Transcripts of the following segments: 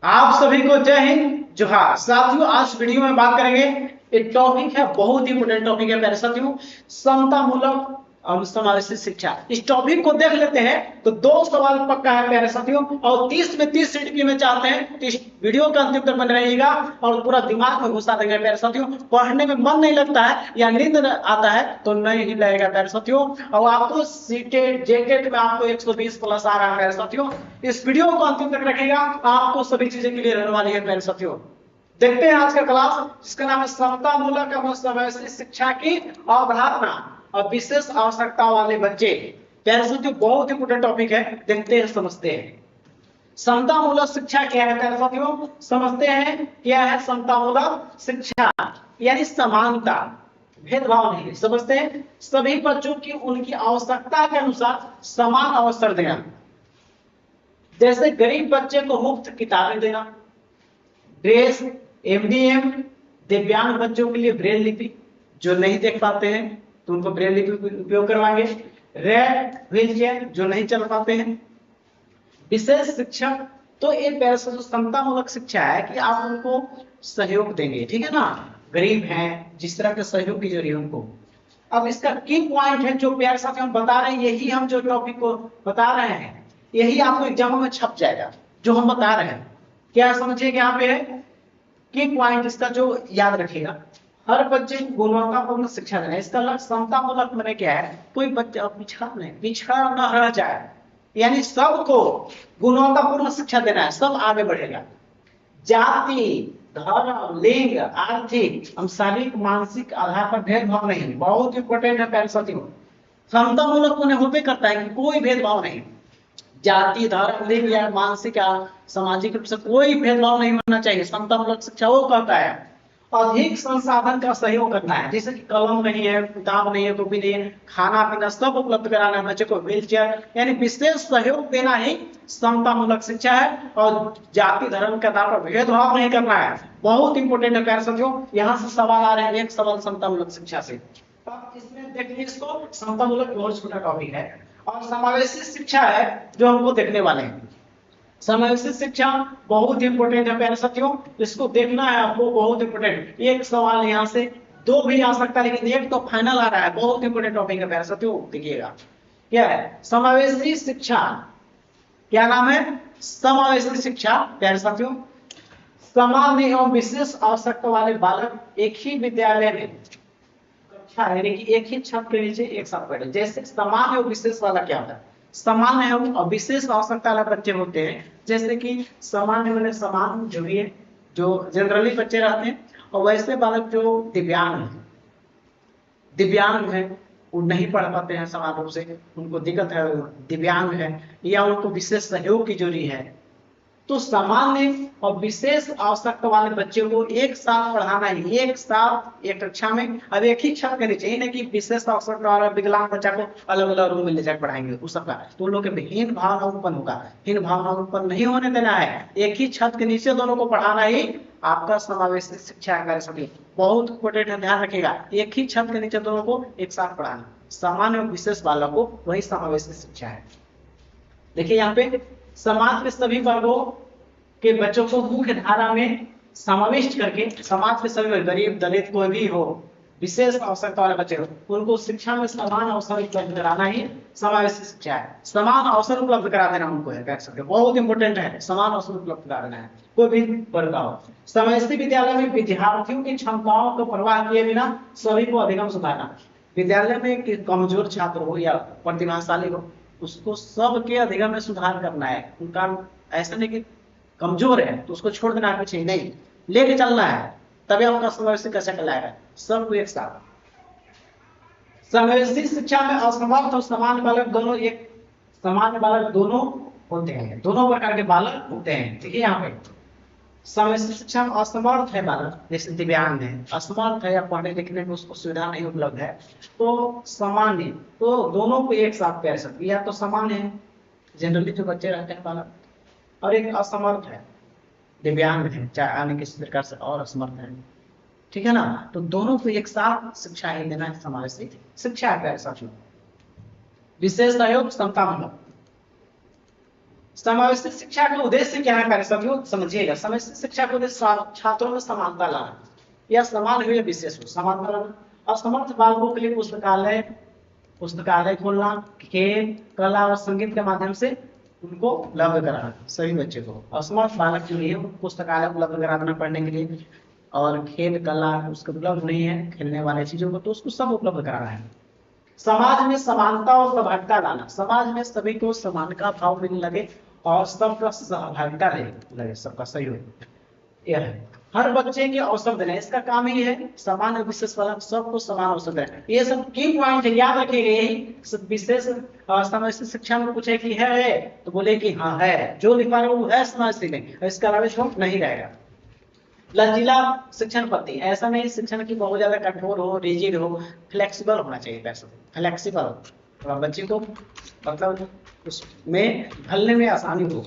आप सभी को जय हिंद जोहार। साथियों, आज वीडियो में बात करेंगे, एक टॉपिक है, बहुत ही इंपोर्टेंट टॉपिक है प्यारे साथियों, समतामूलक समावेशी शिक्षा। इस टॉपिक को देख लेते हैं तो 2 सवाल पक्का है प्यारे साथियों, और 30 में 30 सीट में चाहते हैं तो इस वीडियो का अंतिम तक बने रहिएगा और पूरा दिमाग में घुसा देंगे प्यारे साथियों। पढ़ने में मन नहीं लगता है या नींद आता है तो नहीं ही लगेगा प्यारे साथियों। और आपको सीटेट जेकेट में आपको 120 प्लस आ रहा है प्यारे साथियों। इस वीडियो को अंतिम तक रखेगा, आपको सभी चीजें क्लियर होने वाली है प्यारे साथियों। देखते हैं आज का क्लास, जिसका नाम है समतामूलक समावेशी शिक्षा की अवधारणा और विशेष आवश्यकता वाले बच्चे। प्यारे साथियों, बहुत इंपोर्टेंट टॉपिक है, देखते हैं समझते हैं। समतामूलक शिक्षा क्या है प्यारे साथियों, समझते हैं क्या है समतामूलक शिक्षा। यानी समानता, भेदभाव नहीं, समझते हैं सभी बच्चों की उनकी आवश्यकता के अनुसार समान अवसर देना। जैसे गरीब बच्चे को मुफ्त किताबें देना, ड्रेस, एमडीएम, दिव्यांग बच्चों के लिए ब्रेल लिपि, जो नहीं देख पाते हैं तो उनको ब्रेल लिपि उपयोग करवाएंगे, रेड व्हील चेयर जो नहीं चल पाते हैं, विशेष शिक्षक। तो ये समतामूलक शिक्षा है कि आप उनको सहयोग देंगे, ठीक है ना, गरीब हैं जिस तरह के सहयोग की जरूरत है उनको। अब इसका की पॉइंट है जो प्यारे साथियों हम बता रहे हैं, यही हम जो टॉपिक को बता रहे हैं यही आपको एग्जाम में छप जाएगा जो हम बता रहे हैं। क्या समझिए, यहाँ पे की पॉइंट इसका जो याद रखिएगा, हर बच्चे को गुणवत्तापूर्ण शिक्षा देना। इसका लक्ष्य समतामूलक मैंने क्या है, कोई बच्चा पिछड़ा नहीं, पिछड़ा न रह जाए, यानी सबको गुणवत्तापूर्ण शिक्षा देना है, सब आगे बढ़ेगा। जाति, धर्म, लिंग, आर्थिक, शारीरिक, मानसिक आधार पर भेदभाव नहीं, बहुत इंपॉर्टेंट है प्यारे साथियों। समतामूलक उन्हें होबे करता है कि कोई भेदभाव नहीं, जाति, धर्म, लिंग या मानसिक या सामाजिक रूप से कोई भेदभाव नहीं होना चाहिए। समतामूलक शिक्षा वो कहता है अधिक संसाधन का सहयोग करना है, जैसे कि कलम नहीं है, किताब नहीं है, कॉपी नहीं है, खाना पीना सब उपलब्ध कराना है बच्चे को, व्हील चेयर, यानी विशेष सहयोग देना ही समतामूलक शिक्षा है। और जाति धर्म के आधार पर भेदभाव नहीं करना है, बहुत इंपॉर्टेंट है प्यारे साथियों। यहाँ से सवाल आ रहे हैं, एक सवाल समतामूलक शिक्षा से। अब इसमें देखिए, इसको समतामूलक बहुत छोटा टॉपिक है, और समावेशी शिक्षा है जो हमको देखने वाले हैं। समावेशी शिक्षा बहुत इंपॉर्टेंट है प्यारे साथियों, इसको देखना है आपको, बहुत इंपॉर्टेंट। एक सवाल यहाँ से, दो भी आ सकता है लेकिन एक तो फाइनल आ रहा है, बहुत इंपॉर्टेंट टॉपिक है प्यारे साथियों, देखिएगा क्या है समावेशी शिक्षा। क्या नाम है, समावेशी शिक्षा प्यारे साथियों। समान एवं विशेष आवश्यकता वाले बालक एक ही विद्यालय में कक्षा, यानी कि एक ही छत के नीचे एक साथ बैठे। जैसे समान एवं विशेष वाला क्या होता है, समान एवं विशेष आवश्यकता वाले बच्चे होते हैं, जैसे कि सामान्य मैंने समान जो भी है, जो जनरली बच्चे रहते हैं, और वैसे बालक जो दिव्यांग है, वो नहीं पढ़ पाते हैं समान रूप से, उनको दिक्कत है, दिव्यांग है, या उनको विशेष सहयोग की जरूरी है। तो सामान्य और विशेष आवश्यकता वाले बच्चों को एक साथ पढ़ाना है, एक साथ एक कक्षा में, अब एक ही छत के नीचे, ही नहीं कि विशेष आवश्यकता वाला विकलांग बच्चा को अलग अलग रूम में ले जाकर पढ़ाएंगे उस सबका, तो उन लोग के हीन भावना उत्पन्न होगा। हीन भावना उत्पन्न नहीं होने देना है, एक ही छत के नीचे दोनों को पढ़ाना ही आपका समावेशी शिक्षा है। सभी बहुत इंपोर्टेंट है, ध्यान रखिएगा, एक ही छत के नीचे दोनों को एक साथ पढ़ाना, सामान्य और विशेष बालक को, वही समावेशी शिक्षा है। देखिए यहाँ पे समाज के सभी वर्गों के बच्चों को मुख्य धारा में समाविष्ट करके, समाज के सभी गरीब दलित कोई भी हो, विशेष आवश्यकता वाले बच्चे हो, उनको शिक्षा में समान अवसर उपलब्ध कराना ही समावेशी शिक्षा है। समान अवसर उपलब्ध करा देना उनको है, कह सकते बहुत इंपॉर्टेंट है, समान अवसर उपलब्ध करा देना है, कोई भी वर्ग का हो। समावेशी विद्यालय में विद्यार्थियों की क्षमताओं को परवाह किए बिना सभी को अधिगम सुधारना। विद्यालय में कमजोर छात्र हो या प्रतिभाशाली हो, उसको सबके अधिगम में सुधार करना है। उनका ऐसा नहीं कि कमजोर है तो उसको छोड़ देना पीछे, नहीं, लेके चलना है, तभी आपका समावेशी कैसे कहलाएगा, सबको एक साथ। समावेशी शिक्षा में असमर्थ और समान बालक दोनों, एक समान बालक दोनों होते हैं, दोनों प्रकार के बालक होते हैं। देखिए यहाँ पे समावेशी शिक्षा में असमर्थ है बालक, जैसे दिव्यांग है, असमर्थ है या पढ़ने लिखने में उसको सुविधा नहीं उपलब्ध है, तो समान है, तो दोनों को एक साथ कह सकते, या तो समान है जनरली जो बच्चे रहते हैं बालक, और एक असमर्थ है, दिव्यांग है, चाहे अन्य किसी प्रकार से और असमर्थ है, ठीक है ना, तो दोनों को एक साथ शिक्षा ही देना है, समावेशी शिक्षा है प्यारे साथियों। विशेष सहयोग समतामूलक, समावेशी शिक्षा का उद्देश्य क्या है प्यारे साथियों, समझिएगा। समावेशी शिक्षा का उद्देश्य छात्रों में समानता लाना, या समान हो या विशेष हो, समानता लाना। असमर्थ बालकों के लिए पुस्तकालय खोलना, खेल, कला और संगीत के माध्यम से उनको उपलब्ध कराना, सभी बच्चे को। असमर्थ बालक के लिए पुस्तकालय उपलब्ध कराना पढ़ने के लिए, और खेल कला उसको उपलब्ध नहीं है, खेलने वाले चीजों को, तो उसको सब उपलब्ध कराना है। समाज में समानता और प्रभाविता लाना, समाज में सभी को समान का भाव मिलने लगे और सबका सहभागिता लगे, सबका सहयोग। यह है हर बच्चे के अवसर देना, इसका काम ही है समान और विशेष वाला सबको समान अवसर देना। ये सब की पॉइंट है, याद रखिएगा। यही विशेष समावेशी शिक्षा में पूछे कि है तो बोले कि हाँ है, जो लिखा है वो है समावेशी में, इसका अलावा नहीं रहेगा। लचीला शिक्षण पद्धति, ऐसा नहीं शिक्षण की बहुत ज्यादा कठोर हो, रिजिड हो, फ्लेक्सिबल होना चाहिए। पैसा फ्लेक्सिबल, बच्चे को मतलब उसमें ढलने में आसानी हो।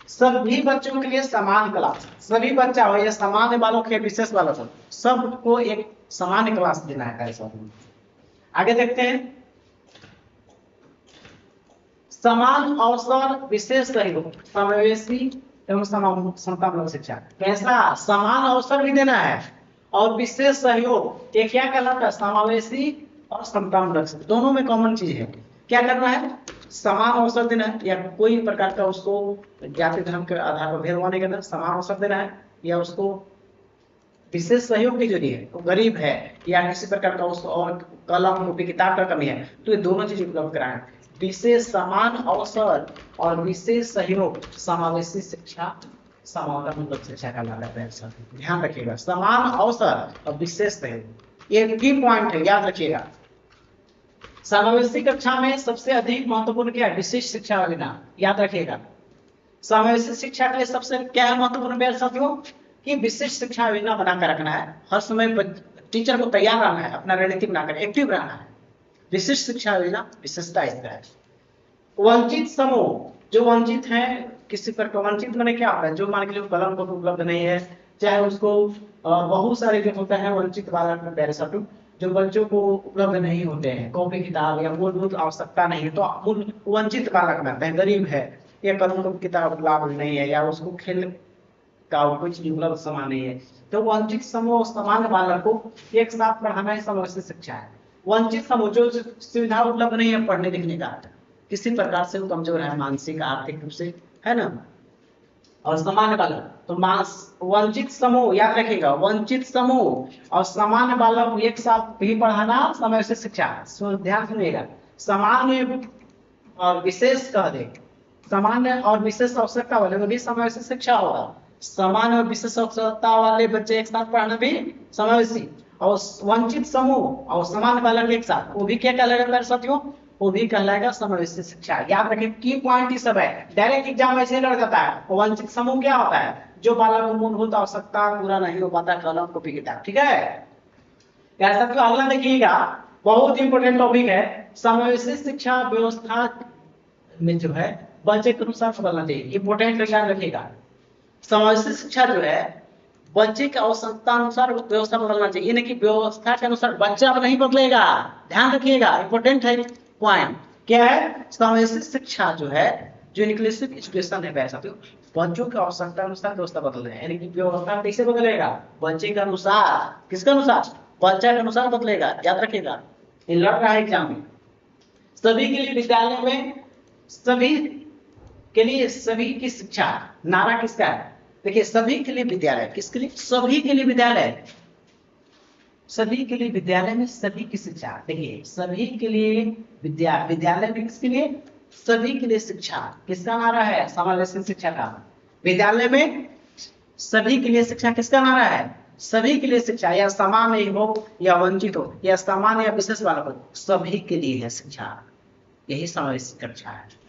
सभी बच्चों के लिए समान क्लास, सभी बच्चा हो या सामान्य बालक हो या विशेष बालक हो, सबको एक समान क्लास देना है ऐसा। आगे देखते हैं, समान अवसर विशेष सहयोग, समावेशी एवं समतामूलक शिक्षा। कैसा समान अवसर भी देना है और विशेष सहयोग, ये क्या कहलाता है, समावेशी और समतामूलक शिक्षा, दोनों में कॉमन चीज है। क्या करना है, समान अवसर देना है, या कोई प्रकार का उसको जाति धर्म के आधार पर भेदभाव नहीं करना, समान अवसर देना है, या उसको विशेष सहयोग के जरिए है, वो गरीब है या किसी प्रकार का उसको और कलम कॉपी किताब का कमी है, तो ये दोनों चीज उपलब्ध कराएं। विशेष समान अवसर और विशेष सहयोग, समावेशी शिक्षा समतामूलक शिक्षा का लाभ है। ध्यान रखिएगा, समान अवसर और विशेष सहयोग, ये की पॉइंट है, याद रखिएगा। समावेशी कक्षा में सबसे अधिक महत्वपूर्ण क्या है, विशेष शिक्षा योजना, याद रखिएगा। समावेशी शिक्षा के लिए सबसे क्या है महत्वपूर्ण मेरे साथियों, कि विशेष शिक्षा योजना बनाकर रखना है, हर समय टीचर को तैयार रहना है, अपना रणनीति बनाकर एक्टिव रहना है। विशिष्ट शिक्षा योजना विशेषता इसका है। वंचित समूह, जो वंचित है किसी पर, वंचित मैंने क्या होता है, जो मान के लिए कलम को उपलब्ध नहीं है, चाहे उसको बहुत सारे जो होता है वंचित बालक में पैरे साथियों, जो बच्चों को उपलब्ध नहीं होते हैं कॉपी किताब या मूलभूत आवश्यकता नहीं है, तो वंचित बालक में आते हैं, गरीब है या कलम को किताब उपलब्ध नहीं है, या उसको खेल का कुछ उपलब्ध सामान नहीं है, तो वंचित समूह सामान्य बालक को एक साथ पढ़ाना ही समावेशी शिक्षा है। वंचित समूह जो सुविधा उपलब्ध नहीं है पढ़ने लिखने का, किसी प्रकार से वो कमजोर है, मानसिक आर्थिक रूप से, है ना, और सामान्य बालक, तो वंचित समूह, याद रखिएगा, वंचित समूह और सामान्य बालक एक साथ भी पढ़ाना समावेशी शिक्षा। ध्यान सुनिएगा, सामान्य और विशेष कह दे, सामान्य और विशेष आवश्यकता वाले में भी समावेशी शिक्षा होगा, सामान्य और विशेष आवश्यकता वाले बच्चे एक साथ पढ़ना भी समावेशी, और वंचित समूह और सामान्य बालक एक साथ, वो भी क्या कहलाएगा साथियों, वो भी कहलाएगा समावेशी शिक्षा। याद रखें, की पॉइंट ही सब है, डायरेक्ट एग्जाम ऐसे लड़ जाता है। वंचित समूह क्या होता है, जो बालक को मूलभूत आवश्यकता पूरा नहीं हो पाता, कलम कॉपी किताब, ठीक है। यार साथियों अगला देखिएगा, बहुत इंपॉर्टेंट टॉपिक है, समावेशी शिक्षा व्यवस्था में जो है बच्चे के अनुसार बदलना चाहिए, इंपॉर्टेंट याद रखिएगा। समावेशी शिक्षा जो है बच्चे के आवश्यकता अनुसार व्यवस्था बदलना चाहिए, यानी कि व्यवस्था के अनुसार बच्चा अब नहीं बदलेगा, ध्यान रखिएगा, इंपॉर्टेंट है पॉइंट। क्या है, समावेशी शिक्षा जो है, जो इंक्लूसिव एजुकेशन है साथियों, बच्चों की आवश्यकता अनुसार व्यवस्था बदल रहे हैं, यानी कि व्यवस्था कैसे बदलेगा, बच्चे के अनुसार, किसके अनुसार, बच्चा के अनुसार बदलेगा, याद रखिएगा, ये लड़ रहा है एग्जाम में। सभी के लिए विद्यालय में, सभी के लिए सभी की शिक्षा, नारा किसका है, देखिए सभी के लिए विद्यालय, किसके लिए, सभी के लिए विद्यालय, सभी के लिए विद्यालय में सभी की शिक्षा, देखिए सभी के लिए विद्यालय में किसके लिए, सभी के लिए शिक्षा, किसका नारा है, समावेशी शिक्षा का। विद्यालय में सभी के लिए शिक्षा, किसका नारा है, सभी के लिए शिक्षा, या सामान्य हो या वंचित हो या सामान्य या विशेष वाला हो, सभी के लिए है शिक्षा, यही समावेशी शिक्षा है।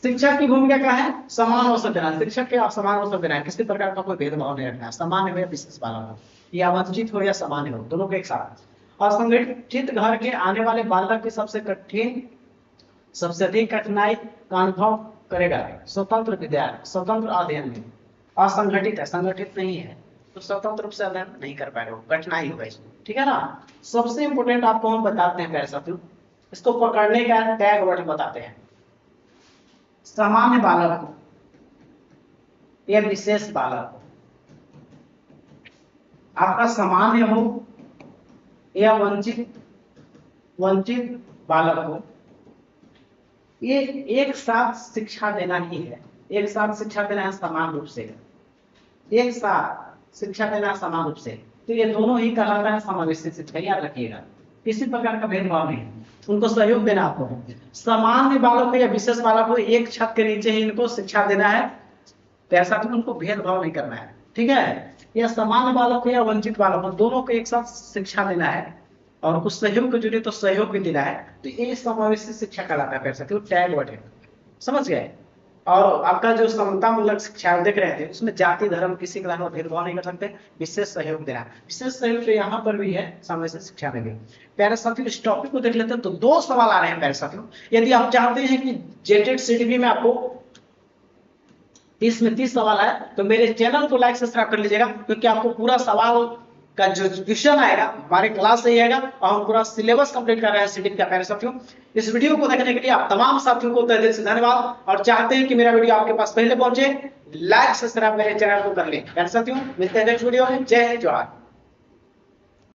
शिक्षक की भूमिका क्या है, समान अवसर देना, शिक्षक के समान अवसर देना है, किसी प्रकार का कोई भेदभाव नहीं रखना, सामान्य हो या विशेष वाला हो, या वंचित हो या सामान्य हो, दोनों के एक साथ। असंगठित घर के आने वाले बालक की सबसे अधिक कठिनाई का अनुभव करेगा स्वतंत्र विद्यालय, स्वतंत्र अध्ययन में। असंगठित है, संगठित नहीं है, तो स्वतंत्र रूप से अध्ययन नहीं कर पाएगा, कठिनाई होगा इसमें, ठीक है ना। सबसे इंपोर्टेंट आपको हम बताते हैं प्यारे साथियों, इसको पकड़ने का टैग वर्ड बताते हैं। सामान्य बालक हो या विशेष बालक हो, आपका सामान्य हो या वंचित बालक हो, ये एक साथ शिक्षा देना ही है। एक साथ शिक्षा देना है समान रूप से, एक साथ शिक्षा देना समान रूप से, तो ये दोनों ही कहलाता है समावेशी शिक्षा। याद रखिएगा, किसी प्रकार का भेदभाव नहीं, उनको सहयोग देना आपको है। सामान्य बालक को या विशेष बालक को एक छत के नीचे ही इनको शिक्षा देना है, तो ऐसा तो उनको भेदभाव नहीं करना है, ठीक है। या सामान्य बालक हो या वंचित बालक हो, दोनों को एक साथ शिक्षा देना है और कुछ सहयोग की जरूरत तो सहयोग भी देना है, तो ये समावेशी शिक्षा कहलाता है। पैसा टैग वर्ड है, समझ गए। और आपका जो समतामूलक शिक्षा देख रहे थे, उसमें जाति धर्म किसी के द्वारा भेदभाव नहीं कर सकते, विशेष सहयोग देना। विशेष सहयोग तो यहाँ पर भी है समावेशी शिक्षा में भी। प्यारे साथियों, इस टॉपिक को देख लेते हैं तो 2 सवाल आ रहे हैं प्यारे साथियों। यदि आप चाहते हैं कि जेटेड सीडीपी में आपको 30 में 30 सवाल आए, तो मेरे चैनल को लाइक सब्सक्राइब कर लीजिएगा, क्योंकि आपको पूरा सवाल का जो क्वेश्चन आएगा हमारे क्लास से ही आएगा और हम पूरा सिलेबस कंप्लीट कर रहे हैं सीडीपी का। प्यारे साथियों, इस वीडियो को देखने के लिए आप तमाम साथियों को तहे दिल से धन्यवाद। और चाहते हैं कि मेरा वीडियो आपके पास पहले पहुंचे, लाइक सब्सक्राइब मेरे चैनल को कर लें। प्यारे साथियों, मिलते हैं नेक्स्ट वीडियो में। जय हिंद, जवाहर।